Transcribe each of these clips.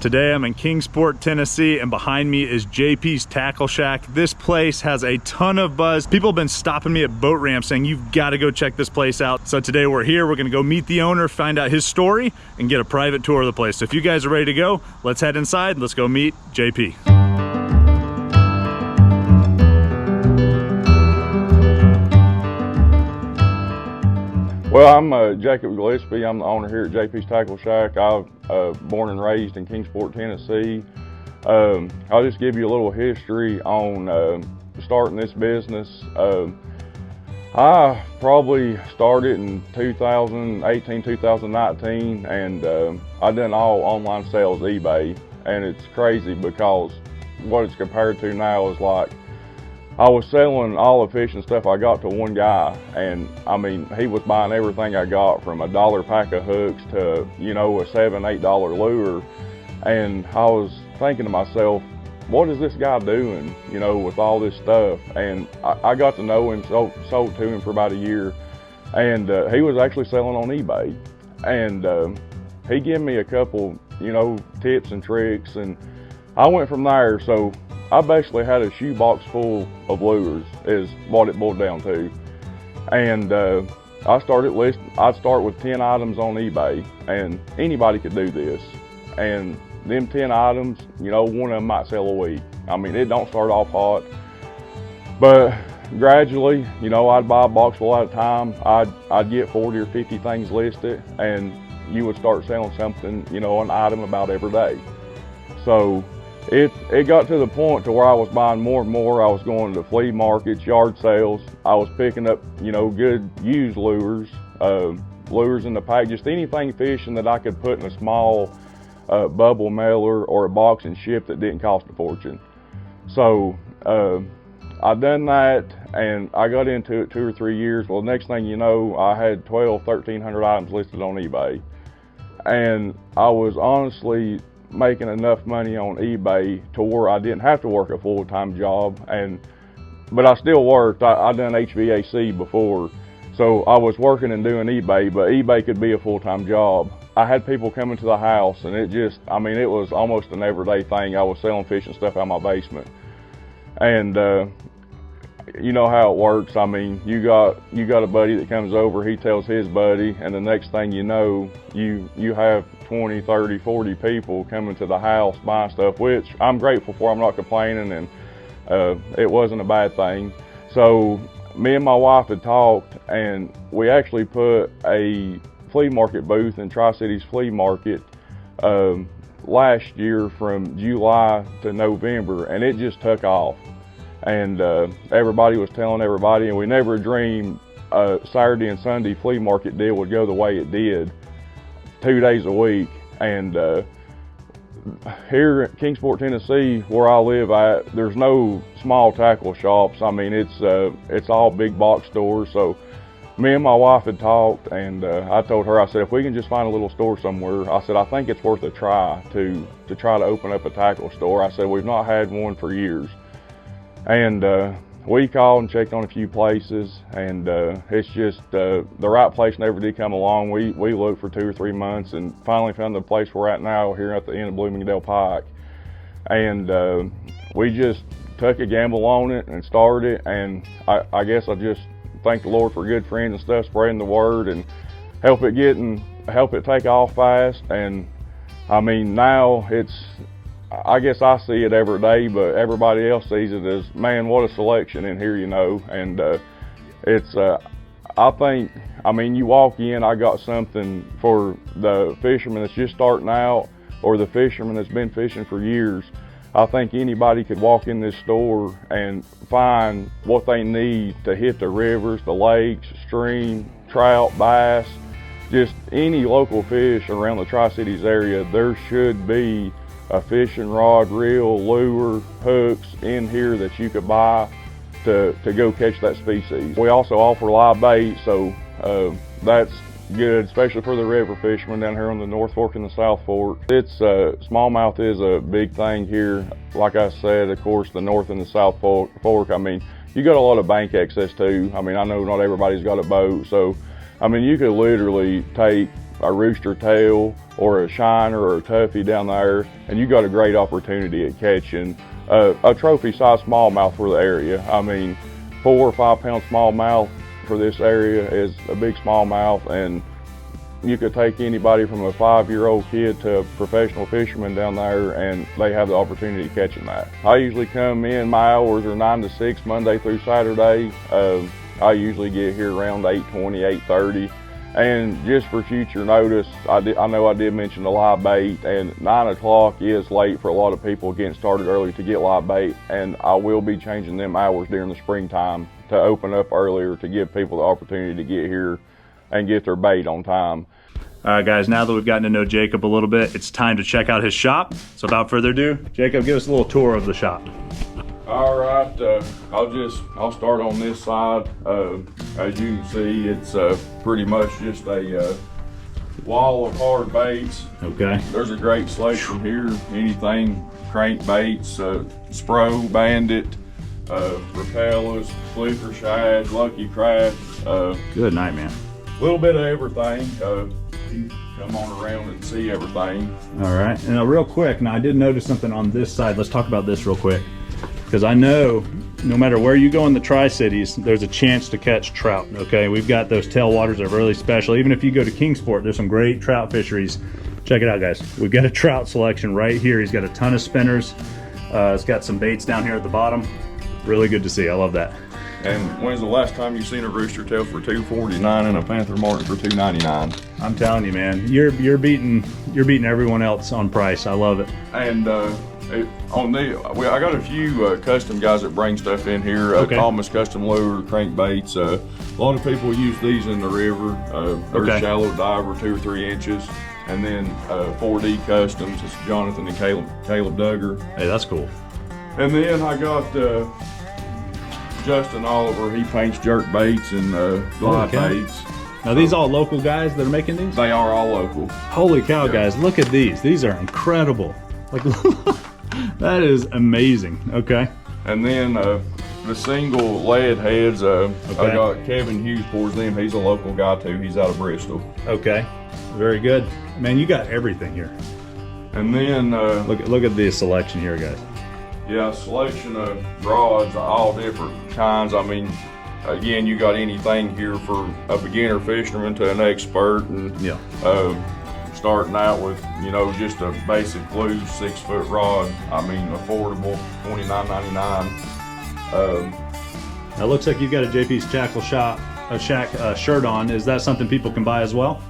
Today I'm in Kingsport, Tennessee, and behind me is JP's Tackle Shack. This place has a ton of buzz. People have been stopping me at boat ramps saying, you've got to go check this place out. So today we're here, we're gonna go meet the owner, find out his story, and get a private tour of the place. So if you guys are ready to go, let's head inside, let's go meet JP. Well, I'm Jacob Gillespie. I'm the owner here at JP's Tackle Shack. I'm born and raised in Kingsport, Tennessee. I'll just give you a little history on starting this business. I probably started in 2018, 2019, and I done all online sales eBay. And it's crazy because what it's compared to now is like, I was selling all the fishing stuff I got to one guy, and I mean, he was buying everything I got, from $1 pack of hooks to, you know, a $7, $8 lure. And I was thinking to myself, what is this guy doing, you know, with all this stuff? And I got to know him, sold to him for about a year, and he was actually selling on eBay. And he gave me a couple, you know, tips and tricks, and I went from there. So I basically had a shoebox full of lures is what it boiled down to. And I started listing, I'd start with 10 items on eBay, and anybody could do this. And them 10 items, you know, one of them might sell a week. I mean, it don't start off hot, but gradually, you know, I'd buy a box full at a time. I'd get 40 or 50 things listed, and you would start selling something, you know, an item about every day. So it got to the point to where I was buying more and more. I was going to flea markets, yard sales. I was picking up, you know, good used lures, lures in the pack, just anything fishing that I could put in a small bubble mailer or a box and ship that didn't cost a fortune. So I done that, and I got into it 2 or 3 years. Well, next thing you know, I had 1,300 items listed on eBay. And I was honestly making enough money on eBay to where I didn't have to work a full-time job, but I still worked. I done HVAC before, so I was working and doing eBay, but eBay could be a full-time job. I had people coming to the house, and it just, I mean, it was almost an everyday thing. I was selling fishing stuff out of my basement. And you know how it works. I mean, you got a buddy that comes over, he tells his buddy, and the next thing you know, you have 20, 30, 40 people coming to the house buying stuff, which I'm grateful for. I'm not complaining, and it wasn't a bad thing. So me and my wife had talked, and we actually put a flea market booth in Tri-Cities Flea Market last year from July to November, and it just took off. And everybody was telling everybody, and we never dreamed Saturday and Sunday flea market deal would go the way it did, 2 days a week. And here in Kingsport, Tennessee, where I live at, there's no small tackle shops. I mean, it's all big box stores. So me and my wife had talked, and I told her, I said, if we can just find a little store somewhere, I said, I think it's worth a try to try to open up a tackle store. I said, we've not had one for years. And we called and checked on a few places, and it's just the right place never did come along. We looked for 2 or 3 months and finally found the place we're at now here at the end of Bloomingdale Pike. And we just took a gamble on it and started it, and I guess I just thank the Lord for good friends and stuff spreading the word and help it take off fast. And I mean, now I guess I see it every day, but everybody else sees it as, man, what a selection in here, you know. And I think, I mean, you walk in, I got something for the fisherman that's just starting out or the fisherman that's been fishing for years. I think anybody could walk in this store and find what they need to hit the rivers, the lakes, stream, trout, bass, just any local fish around the Tri-Cities area. There should be a fishing rod, reel, lure, hooks in here that you could buy to go catch that species. We also offer live bait, so that's good, especially for the river fishermen down here on the North Fork and the South Fork. Smallmouth is a big thing here. Like I said, of course, the North and the South Fork, I mean, you got a lot of bank access too. I mean, I know not everybody's got a boat, so I mean, you could literally take a rooster tail or a shiner or a tuffy down there, and you got a great opportunity at catching a trophy-sized smallmouth for the area. I mean, 4 or 5 pound smallmouth for this area is a big smallmouth, and you could take anybody from a 5-year-old kid to a professional fisherman down there, and they have the opportunity of catching that. I usually come in, my hours are 9 to 6, Monday through Saturday. I usually get here around 8:20, 8:30. And just for future notice, I know I did mention the live bait, and 9 o'clock is late for a lot of people getting started early to get live bait, and I will be changing them hours during the springtime to open up earlier to give people the opportunity to get here and get their bait on time. All right, guys, now that we've gotten to know Jacob a little bit, it's time to check out his shop. So without further ado, Jacob, give us a little tour of the shop. All right, I'll start on this side. As you can see, it's pretty much just a wall of hard baits. Okay. There's a great selection here. Anything, crankbaits, Spro, Bandit, Rapellas, Flicker Shad, Lucky Craft. Good night, man. A little bit of everything. You can come on around and see everything. All right, and real quick, now I did notice something on this side. Let's talk about this real quick. Because I know no matter where you go in the Tri-Cities, there's a chance to catch trout, okay? We've got those tailwaters that are really special. Even if you go to Kingsport, there's some great trout fisheries. Check it out, guys. We've got a trout selection right here. He's got a ton of spinners. It's got some baits down here at the bottom. Really good to see. I love that. And when's the last time you seen a rooster tail for $2.49 and a panther martin for $2.99? I'm telling you, man, you're beating everyone else on price. I love it. And I got a few custom guys that bring stuff in here. Okay. Thomas Custom Lure, crankbaits. A lot of people use these in the river. They're Okay. shallow diver, 2 or 3 inches. And then 4D Customs. It's Jonathan and Caleb Duggar. Hey, that's cool. And then I got Justin Oliver. He paints jerk baits and glide cow. baits. Now, these all local guys that are making these? They are all local. Holy cow, guys, look at these. These are incredible. Like, that is amazing. Okay. And then the single lead heads, I got Kevin Hughes pours them. He's a local guy too. He's out of Bristol. Okay. Very good. Man, you got everything here. And then Look at the selection here, guys. yeah, selection of rods, all different kinds. I mean, again, you got anything here for a beginner fisherman to an expert, and Yeah. starting out with, you know, just a basic loose 6-foot rod. I mean, affordable, $29.99. Now, it looks like you've got a JP's Tackle Shack shirt on. Is that something people can buy as well?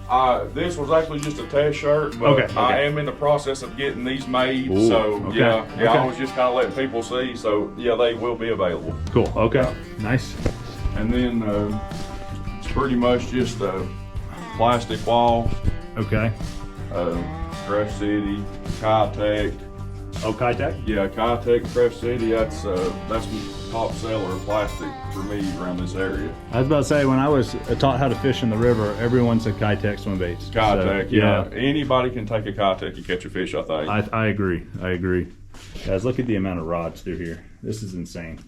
This was actually just a test shirt, but Okay. I am in the process of getting these made. Ooh, so okay. yeah, Okay. I was just kind of letting people see. So yeah, they will be available. Cool. Okay. Yeah. Nice. And then it's pretty much just a plastic wall. Okay. Crush City, Kitech. Oh, Kitech? Yeah, Kitech, Crush City. That's my top seller of plastic for me around this area. I was about to say, when I was taught how to fish in the river, everyone said Kitech swim baits. Kitech, So, yeah. Anybody can take a Kitech and catch a fish, I think. I agree. I agree. Guys, look at the amount of rods through here. This is insane.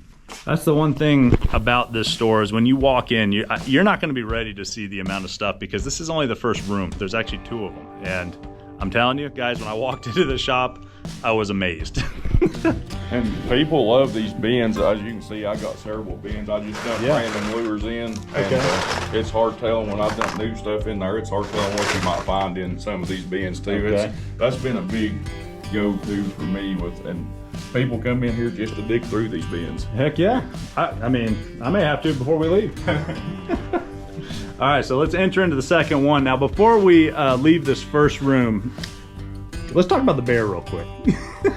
That's the one thing about this store is when you walk in, you're not going to be ready to see the amount of stuff because this is only the first room. There's actually 2 of them. And I'm telling you, guys, when I walked into the shop, I was amazed. And people love these bins. As you can see, I got several bins. I just dump random lures in. Okay. And it's hard telling when I dump new stuff in there. It's hard telling what you might find in some of these bins too. Okay. That's been a big go-to for me and people come in here just to dig through these bins. Heck yeah. I mean, I may have to before we leave. All right, so let's enter into the second one. Now, before we leave this first room, let's talk about the bear real quick.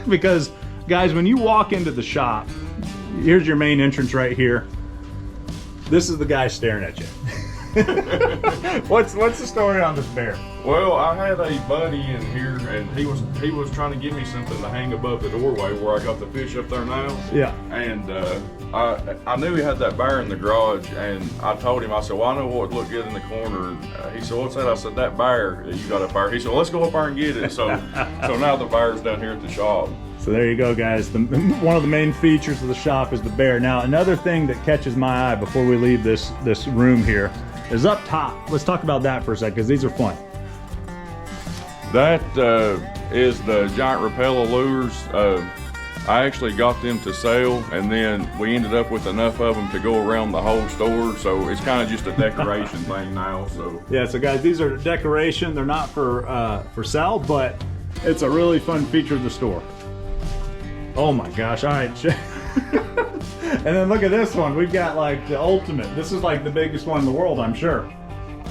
Because, guys, when you walk into the shop, here's your main entrance right here. This is the guy staring at you. What's the story on this bear? Well, I had a buddy in here, and he was trying to give me something to hang above the doorway where I got the fish up there now. Yeah. And I knew he had that bear in the garage, and I told him, I said, well, I know what would look good in the corner. He said, what's that? I said, that bear that you got up there. He said, well, let's go up there and get it. So now the bear's down here at the shop. So there you go, guys. One of the main features of the shop is the bear. Now, another thing that catches my eye before we leave this room here is up top. Let's talk about that for a second, because these are fun. That is the giant Rapella lures. I actually got them to sell, and then we ended up with enough of them to go around the whole store. So it's kind of just a decoration thing now. So yeah, so guys, these are decoration. They're not for sale, but it's a really fun feature of the store. Oh my gosh! All right. And then look at this one. We've got like the ultimate. This is like the biggest one in the world, I'm sure.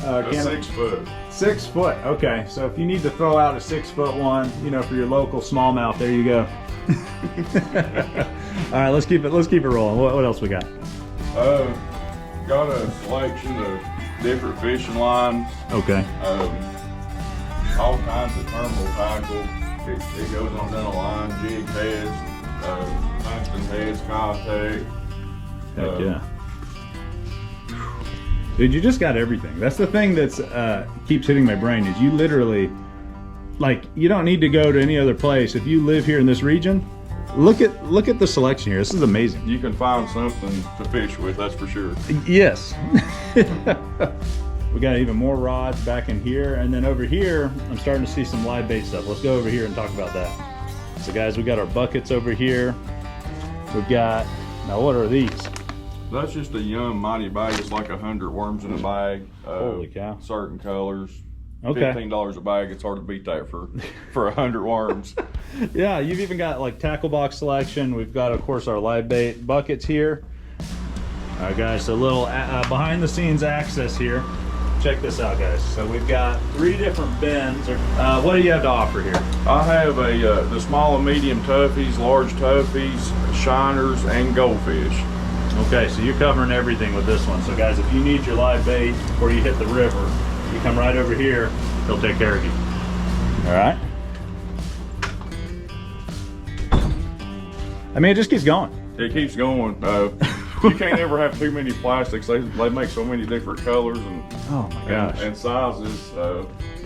6 foot. 6 foot. Okay, so if you need to throw out a 6 foot one, you know, for your local smallmouth, there you go. All right, let's keep it rolling. What else we got? Got a selection of different fishing lines. Okay. All kinds of terminal tackle. It goes on down the line. Jig heads, tungsten heads, contact. Heck yeah. Dude, you just got everything. That's the thing that's keeps hitting my brain is you literally, like, you don't need to go to any other place. If you live here in this region, look at the selection here. This is amazing. You can find something to fish with, that's for sure. Yes. We got even more rods back in here, and then over here, I'm starting to see some live bait stuff. Let's go over here and talk about that. So guys, we got our buckets over here. We've got, now what are these? That's just a young mighty bag. It's like 100 worms in a bag. Holy cow. Certain colors. Okay. $15 a bag. It's hard to beat that for 100 worms. Yeah, you've even got like tackle box selection. We've got, of course, our live bait buckets here. All right, guys, so a little behind the scenes access here. Check this out, guys. So we've got 3 different bins. What do you have to offer here? I have the small and medium toughies, large toughies, shiners, and goldfish. Okay, so you're covering everything with this one. So guys, if you need your live bait before you hit the river, you come right over here, they'll take care of you. All right? I mean, it just keeps going. It keeps going. You can't ever have too many plastics. They make so many different colors and oh my gosh, and sizes.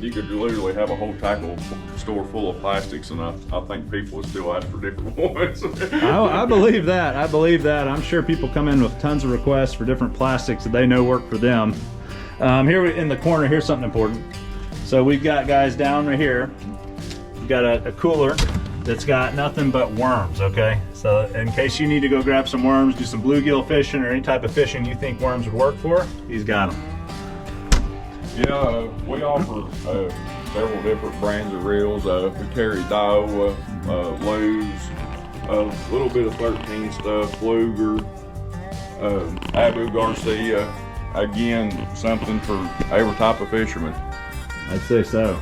You could literally have a whole tackle store full of plastics, and I think people would still ask for different ones. I believe that. I believe that. I'm sure people come in with tons of requests for different plastics that they know work for them. Here in the corner, here's something important. So we've got, guys, down right here, we've got a cooler that's got nothing but worms, okay? So in case you need to go grab some worms, do some bluegill fishing or any type of fishing you think worms would work for, he's got them. Yeah, we offer several different brands of reels. We carry Daiwa, Lew's, a little bit of 13 stuff, Fluger, Abu Garcia. Again, something for every type of fisherman. I'd say so.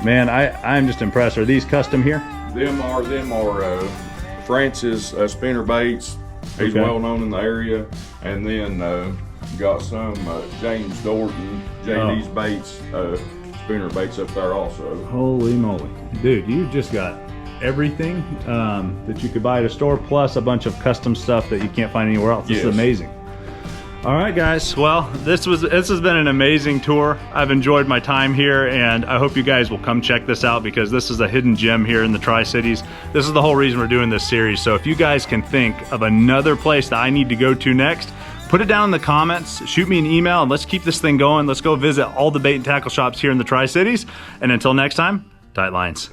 Man, I'm just impressed. Are these custom here? Them are Francis spinner baits. He's okay. well known in the area. And then got some James Dorton, JD's baits, spinner baits up there also. Holy moly. Dude, you just got everything that you could buy at a store, plus a bunch of custom stuff that you can't find anywhere else. This is amazing. All right, guys, well, this has been an amazing tour. I've enjoyed my time here, and I hope you guys will come check this out because this is a hidden gem here in the Tri-Cities. This is the whole reason we're doing this series. So if you guys can think of another place that I need to go to next, put it down in the comments, shoot me an email, and let's keep this thing going. Let's go visit all the bait and tackle shops here in the Tri-Cities. And until next time, tight lines.